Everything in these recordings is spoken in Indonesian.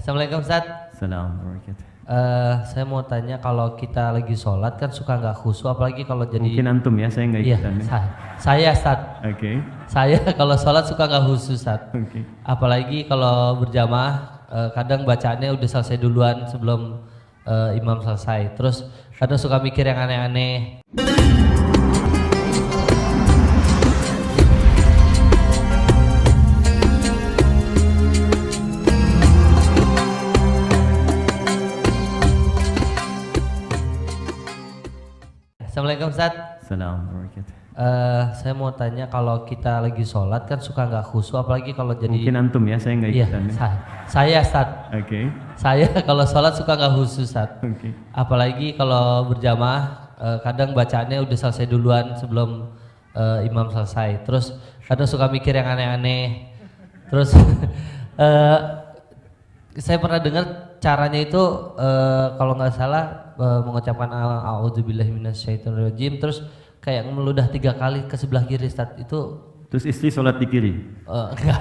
Assalamualaikum Ustaz. Assalamualaikum. Saya mau tanya, kalau kita lagi sholat kan suka nggak khusyuk, apalagi kalau jadi. Mungkin antum ya, saya nggak ikutan. Iya, saya Ustaz. Oke. Saya kalau sholat suka nggak khusyuk Ustaz. Oke. Apalagi kalau berjamaah, kadang bacaannya udah selesai duluan sebelum imam selesai. Terus kadang suka mikir yang aneh-aneh. Assalamualaikum Ustaz. Assalamualaikum. Saya mau tanya, kalau kita lagi sholat kan suka nggak khusyuk, apalagi kalau jadi. Mungkin antum ya, saya nggak Iya, ikutan. saya Ustaz. Oke. Saya kalau sholat suka nggak khusyuk Ustaz. Oke. Apalagi kalau berjamaah, kadang bacaannya udah selesai duluan sebelum imam selesai. Terus kadang suka mikir yang aneh-aneh. Terus saya pernah dengar caranya itu kalau nggak salah mengucapkan a'udzubillahi minasyaitonirrajim, terus kayak meludah 3 kali ke sebelah kiri Ustaz. Itu Terus istri sholat di kiri. enggak.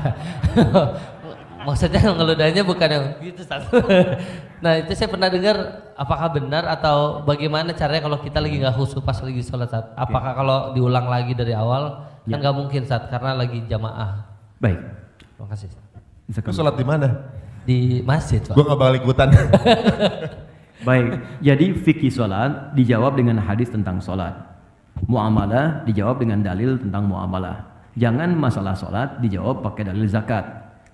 Maksudnya ngeludahnya bukan yang gitu Ustaz. Nah, itu saya pernah dengar, apakah benar atau bagaimana caranya kalau kita lagi nggak khusyuk pas lagi sholat Ustaz? Apakah kalau diulang lagi dari awal? Kan nggak mungkin Ustaz, karena lagi jamaah. Baik. Terima kasih Ustaz. Lu sholat di mana? Di masjid Pak. Gua nggak bakal ikutan. Baik. Jadi fikih sholat dijawab dengan hadis tentang sholat. Muamalah dijawab dengan dalil tentang muamalah. Jangan masalah sholat dijawab pakai dalil zakat.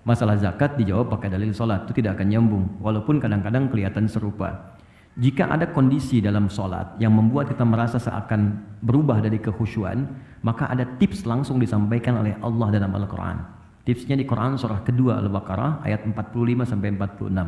Masalah zakat dijawab pakai dalil sholat. Itu tidak akan nyambung, walaupun kadang-kadang kelihatan serupa. Jika ada kondisi dalam sholat yang membuat kita merasa seakan berubah dari kekhusyuan, maka ada tips langsung disampaikan oleh Allah dalam Al-Quran. Tipsnya di Quran surah kedua Al-Baqarah ayat 45 sampai 46.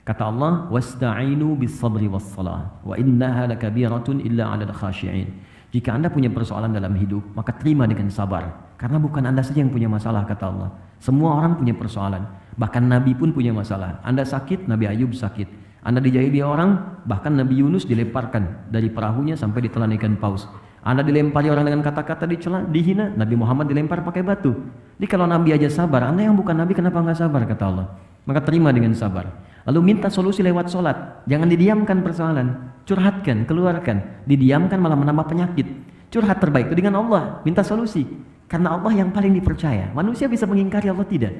Kata Allah, "Wasta'inu bis-sabri was-shalah, wa innaha lakabiratun illa 'alal khashi'in." Jika Anda punya persoalan dalam hidup, maka terima dengan sabar. Karena bukan Anda saja yang punya masalah, kata Allah. Semua orang punya persoalan. Bahkan Nabi pun punya masalah. Anda sakit, Nabi Ayub sakit. Anda dijahili orang, bahkan Nabi Yunus dilemparkan dari perahunya sampai ditelan ikan paus. Anda dilempari orang dengan kata-kata dicela, dihina, Nabi Muhammad dilempar pakai batu. Jadi kalau Nabi aja sabar, Anda yang bukan Nabi kenapa nggak sabar, kata Allah. Maka terima dengan sabar. Lalu minta solusi lewat sholat. Jangan didiamkan persoalan, curhatkan, keluarkan. Didiamkan malah menambah penyakit. Curhat terbaik itu dengan Allah, minta solusi. Karena Allah yang paling dipercaya. Manusia bisa mengingkari, Allah tidak.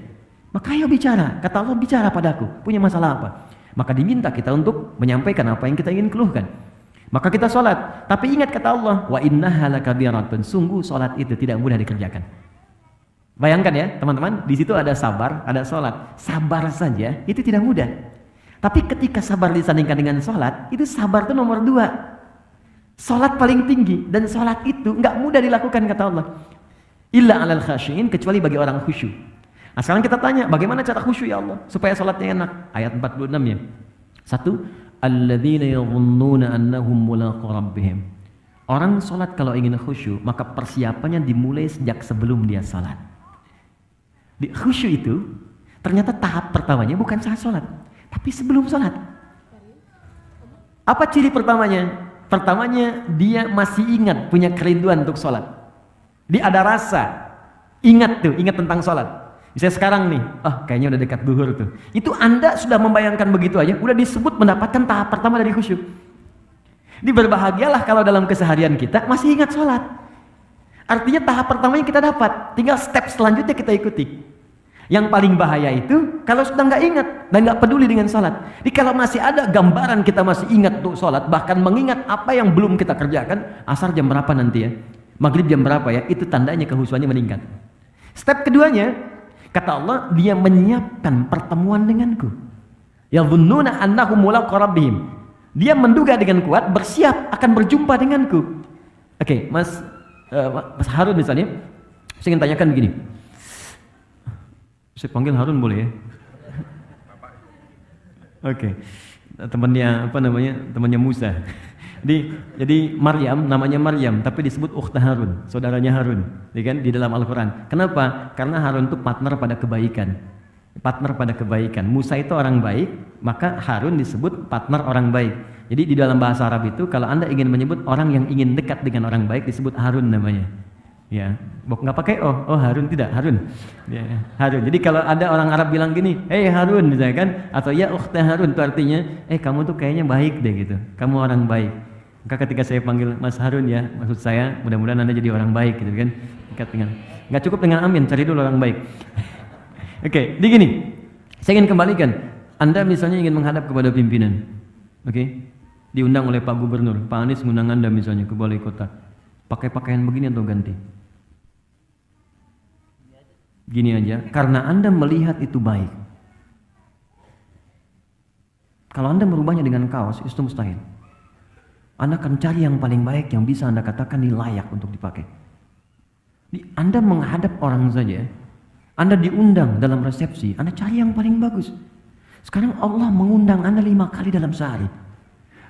Maka ayo bicara, kata Allah, bicara padaku, punya masalah apa? Maka diminta kita untuk menyampaikan apa yang kita ingin keluhkan. Maka kita sholat, tapi ingat kata Allah, wa innaha lakabiratun, sungguh sholat itu tidak mudah dikerjakan. Bayangkan ya teman-teman, di situ ada sabar, ada sholat. Sabar saja itu tidak mudah. Tapi ketika sabar disandingkan dengan sholat, itu sabar itu nomor 2. Sholat paling tinggi, dan sholat itu nggak mudah dilakukan kata Allah. Illa 'alal khashi'in, kecuali bagi orang khusyuk. Nah sekarang kita tanya, bagaimana cara khusyuk ya Allah supaya sholatnya enak? Ayat 46 ya. 1, alladzina yadhunnuna annahum mulaqu rabbihim. Orang sholat kalau ingin khusyuk, maka persiapannya dimulai sejak sebelum dia sholat. Di khusyuk itu ternyata tahap pertamanya bukan saat sholat, tapi sebelum sholat. Apa ciri pertamanya? Pertamanya dia masih ingat, punya kerinduan untuk sholat. Dia ada rasa, ingat tuh, ingat tentang sholat. Misalnya sekarang nih, kayaknya udah dekat duhur tuh. Itu Anda sudah membayangkan begitu aja, udah disebut mendapatkan tahap pertama dari khusyuk. Berbahagialah kalau dalam keseharian kita masih ingat sholat. Artinya tahap pertamanya kita dapat, tinggal step selanjutnya kita ikuti. Yang paling bahaya itu kalau sudah nggak ingat dan nggak peduli dengan sholat. Jadi kalau masih ada gambaran kita masih ingat untuk sholat, bahkan mengingat apa yang belum kita kerjakan, asar jam berapa nanti ya, maghrib jam berapa ya, itu tandanya kehusuannya meningkat. Step keduanya, kata Allah, dia menyiapkan pertemuan denganku. Yadhunnuna annahum mulaqu rabbihim. Dia menduga dengan kuat, bersiap akan berjumpa denganku. Oke, Mas Harun misalnya, saya ingin tanyakan begini. Saya panggil Harun boleh ya? Oke. Temannya temannya Musa. Jadi Maryam, namanya Maryam, tapi disebut ukhta Harun, saudaranya Harun, di dalam Al-Quran. Kenapa? Karena Harun itu partner pada kebaikan. Partner pada kebaikan. Musa itu orang baik, maka Harun disebut partner orang baik. Jadi di dalam bahasa Arab itu, kalau Anda ingin menyebut orang yang ingin dekat dengan orang baik, disebut Harun namanya. Ya, nggak pakai oh Harun, tidak, Harun. Ya, Harun. Jadi kalau ada orang Arab bilang gini, Harun, misalnya kan, atau ya ukhta Harun, itu artinya, kamu tuh kayaknya baik deh gitu, kamu orang baik. Maka ketika saya panggil Mas Harun ya, maksud saya mudah-mudahan Anda jadi orang baik gitu kan. Nggak cukup dengan amin, cari dulu orang baik. Oke, jadi gini, saya ingin kembalikan, Anda misalnya ingin menghadap kepada pimpinan, oke, diundang oleh Pak Gubernur, Pak Anies mengundang Anda misalnya ke balai kota, pakai pakaian begini atau ganti? Gini aja, karena Anda melihat itu baik. Kalau Anda merubahnya dengan kaos, itu mustahil. Anda akan cari yang paling baik yang bisa Anda katakan ini layak untuk dipakai. Anda menghadap orang saja, Anda diundang dalam resepsi, Anda cari yang paling bagus. Sekarang Allah mengundang Anda 5 kali dalam sehari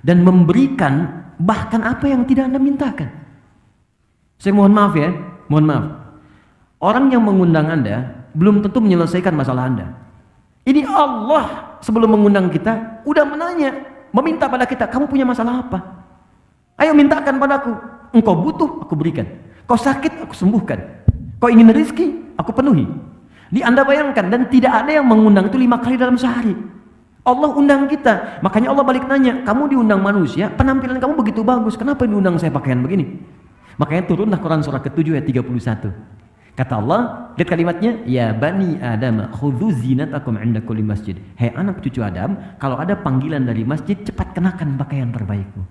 dan memberikan bahkan apa yang tidak Anda mintakan. Saya mohon maaf ya, mohon maaf. Orang yang mengundang Anda belum tentu menyelesaikan masalah Anda. Ini Allah sebelum mengundang kita udah menanya, meminta pada kita, kamu punya masalah apa? Ayo mintakan padaku. Engkau butuh, aku berikan. Kau sakit, aku sembuhkan. Kau ingin rezeki, aku penuhi. Anda bayangkan, dan tidak ada yang mengundang itu 5 kali dalam sehari. Allah undang kita. Makanya Allah balik nanya, kamu diundang manusia, penampilan kamu begitu bagus, kenapa diundang saya pakaian begini? Makanya turunlah Quran surah ke-7 ayat 31. Kata Allah, lihat kalimatnya, ya bani Adam, khudhu zinatakum 'inda kulli masjid. Hai anak cucu Adam, kalau ada panggilan dari masjid, cepat kenakan pakaian terbaikmu.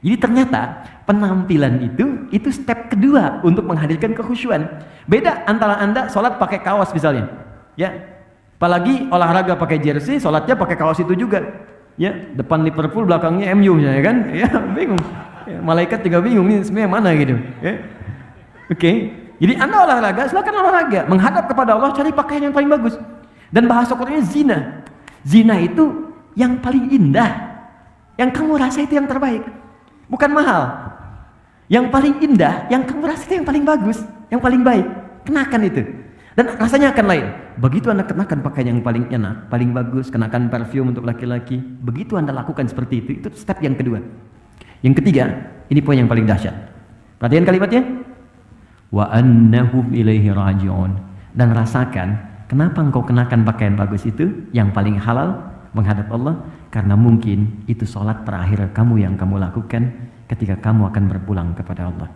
Jadi ternyata penampilan itu step kedua untuk menghadirkan kekhusyuan. Beda antara Anda sholat pakai kaos misalnya, ya. Apalagi olahraga pakai jersey, sholatnya pakai kaos itu juga, ya. Depan Liverpool, belakangnya MU, ya kan? Ya bingung. Ya, malaikat juga bingung ini sebenarnya mana gitu. Ya. Oke. Jadi Anda olahraga, silakan olahraga. Menghadap kepada Allah, cari pakaian yang paling bagus. Dan bahasa Qurannya zina. Zina itu yang paling indah. Yang kamu rasa itu yang terbaik. Bukan mahal. Yang paling indah, yang kamu rasa itu yang paling bagus. Yang paling baik. Kenakan itu. Dan rasanya akan lain. Begitu Anda kenakan pakaian yang paling enak, paling bagus, kenakan parfum untuk laki-laki. Begitu Anda lakukan seperti itu step yang kedua. Yang ketiga, ini poin yang paling dahsyat. Perhatikan kalimatnya. Wa annahum ilaihi raji'un. Dan rasakan kenapa engkau kenakan pakaian bagus itu yang paling halal menghadap Allah, karena mungkin itu sholat terakhir kamu yang kamu lakukan ketika kamu akan berpulang kepada Allah.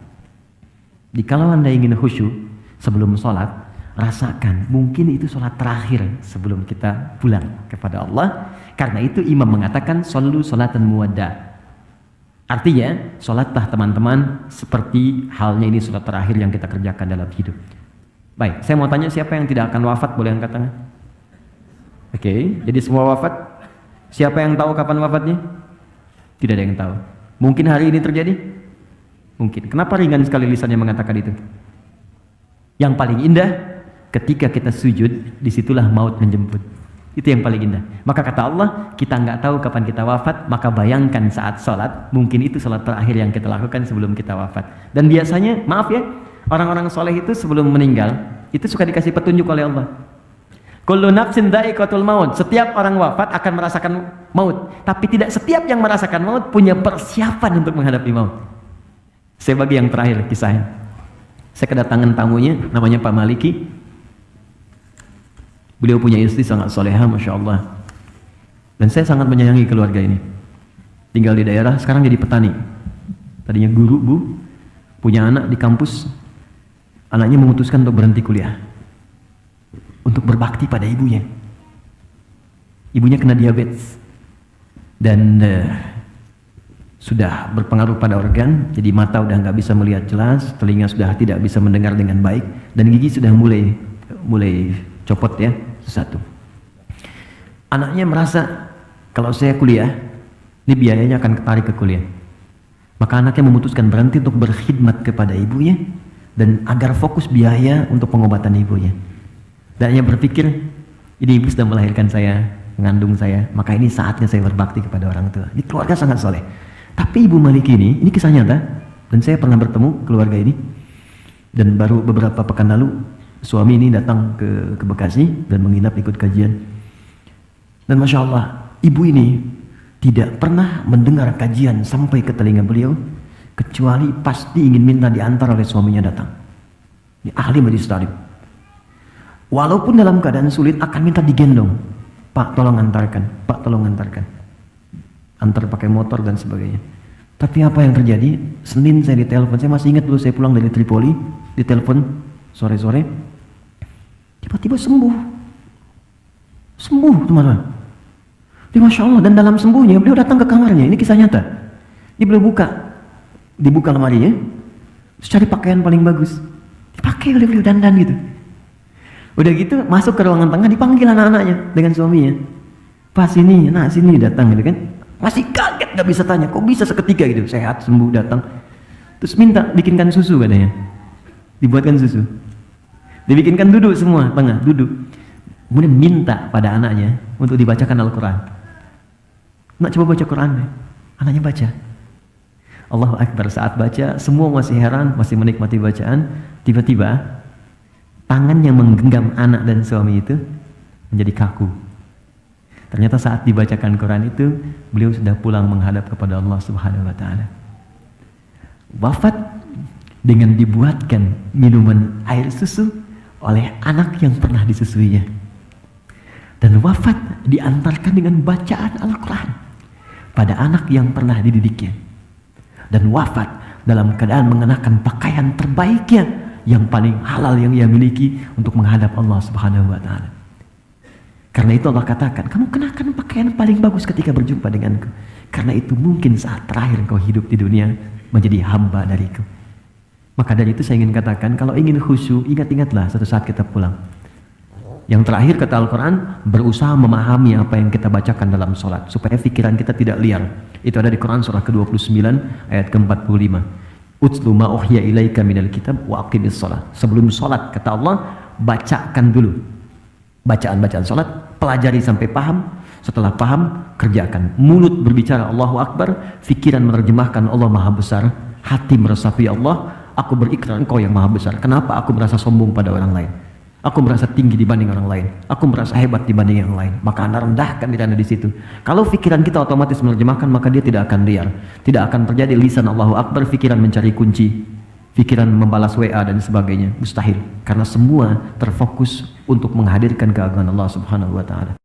Jadi kalau Anda ingin khusyuk sebelum sholat, rasakan mungkin itu sholat terakhir sebelum kita pulang kepada Allah. Karena itu imam mengatakan shollu sholatan muwadda. Artinya, sholatlah teman-teman seperti halnya ini sholat terakhir yang kita kerjakan dalam hidup. Baik, saya mau tanya siapa yang tidak akan wafat, boleh angkat tangan? Oke, jadi semua wafat. Siapa yang tahu kapan wafatnya? Tidak ada yang tahu. Mungkin hari ini terjadi? Mungkin. Kenapa ringan sekali lisannya mengatakan itu? Yang paling indah, ketika kita sujud, disitulah maut menjemput. Itu yang paling indah. Maka kata Allah, kita nggak tahu kapan kita wafat, maka bayangkan saat sholat, mungkin itu sholat terakhir yang kita lakukan sebelum kita wafat. Dan biasanya, maaf ya, orang-orang soleh itu sebelum meninggal, itu suka dikasih petunjuk oleh Allah. Kullu nafsin dha'iqatul maut. Setiap orang wafat akan merasakan maut. Tapi tidak setiap yang merasakan maut punya persiapan untuk menghadapi maut. Saya bagi yang terakhir kisahnya. Saya kedatangan tamunya, namanya Pak Maliki. Beliau punya istri sangat soleha, Masya Allah. Dan saya sangat menyayangi keluarga ini. Tinggal di daerah, sekarang jadi petani. Tadinya guru, Bu. Punya anak di kampus. Anaknya memutuskan untuk berhenti kuliah. Untuk berbakti pada ibunya. Ibunya kena diabetes. Dan sudah berpengaruh pada organ. Jadi mata udah nggak bisa melihat jelas. Telinga sudah tidak bisa mendengar dengan baik. Dan gigi sudah mulai copot ya, satu. Anaknya merasa kalau saya kuliah, ini biayanya akan ketarik ke kuliah. Maka anaknya memutuskan berhenti untuk berkhidmat kepada ibunya dan agar fokus biaya untuk pengobatan ibunya. Dan hanya berpikir, ini ibu sudah melahirkan saya, mengandung saya, maka ini saatnya saya berbakti kepada orang tua. Ini keluarga sangat soleh. Tapi Ibu Maliki ini kisah nyata, dan saya pernah bertemu keluarga ini, dan baru beberapa pekan lalu suami ini datang ke Bekasi dan menginap ikut kajian. Dan Masya Allah, ibu ini tidak pernah mendengar kajian sampai ke telinga beliau, kecuali pasti ingin minta diantar oleh suaminya datang. Ini ahli majelis taklim. Walaupun dalam keadaan sulit akan minta digendong. Pak tolong antarkan, Pak tolong antarkan. Antar pakai motor dan sebagainya. Tapi apa yang terjadi? Senin saya ditelepon, saya masih ingat dulu saya pulang dari Tripoli, ditelepon sore-sore. Tiba-tiba sembuh. Sembuh teman-teman. Dia Masya Allah, dan dalam sembuhnya beliau datang ke kamarnya, ini kisah nyata. Dia beliau dibuka lemarinya, terus cari pakaian paling bagus. Dipakai oleh beliau, dandan gitu. Udah gitu masuk ke ruangan tengah, dipanggil anak-anaknya dengan suaminya. Pas sini, nak sini, datang gitu kan. Masih kaget, gak bisa tanya, kok bisa seketika gitu, sehat, sembuh, datang. Terus minta bikinkan susu katanya. Dibuatkan susu. Dibikinkan duduk semua, tengah, duduk. Kemudian minta pada anaknya untuk dibacakan Al-Quran. Nak coba baca Quran deh. Anaknya baca. Allahu Akbar, saat baca, semua masih heran, masih menikmati bacaan. Tiba-tiba tangan yang menggenggam anak dan suami itu menjadi kaku. Ternyata saat dibacakan Quran itu, beliau sudah pulang menghadap kepada Allah Subhanahu wa Ta'ala. Wafat dengan dibuatkan minuman air susu oleh anak yang pernah disusuinya. Dan wafat diantarkan dengan bacaan Al-Quran pada anak yang pernah dididiknya. Dan wafat dalam keadaan mengenakan pakaian terbaiknya yang paling halal yang ia miliki untuk menghadap Allah Subhanahu wa Ta'ala. Karena itu Allah katakan, kamu kenakan pakaian paling bagus ketika berjumpa denganku. Karena itu mungkin saat terakhir engkau hidup di dunia menjadi hamba dariku. Maka dari itu saya ingin katakan, kalau ingin khusyuk, ingat-ingatlah satu saat kita pulang. Yang terakhir kata Al-Quran, berusaha memahami apa yang kita bacakan dalam sholat supaya pikiran kita tidak liar. Itu ada di Quran surah ke-29 ayat ke-45. Utslu ma uhya ilaika minal kitab wa aqimis sholat. Sebelum sholat kata Allah, bacakan dulu bacaan-bacaan sholat, pelajari sampai paham. Setelah paham, kerjakan. Mulut berbicara Allahu Akbar, pikiran menerjemahkan Allah Maha Besar, hati meresapi Allah, aku berikrar engkau yang Maha Besar. Kenapa aku merasa sombong pada orang lain? Aku merasa tinggi dibanding orang lain. Aku merasa hebat dibanding yang lain. Maka Anda rendahkan diri Anda di situ. Kalau pikiran kita otomatis menerjemahkan, maka dia tidak akan liar. Tidak akan terjadi lisan Allahu Akbar, pikiran mencari kunci, pikiran membalas WA dan sebagainya. Mustahil. Karena semua terfokus untuk menghadirkan keagungan Allah Subhanahu wa Ta'ala.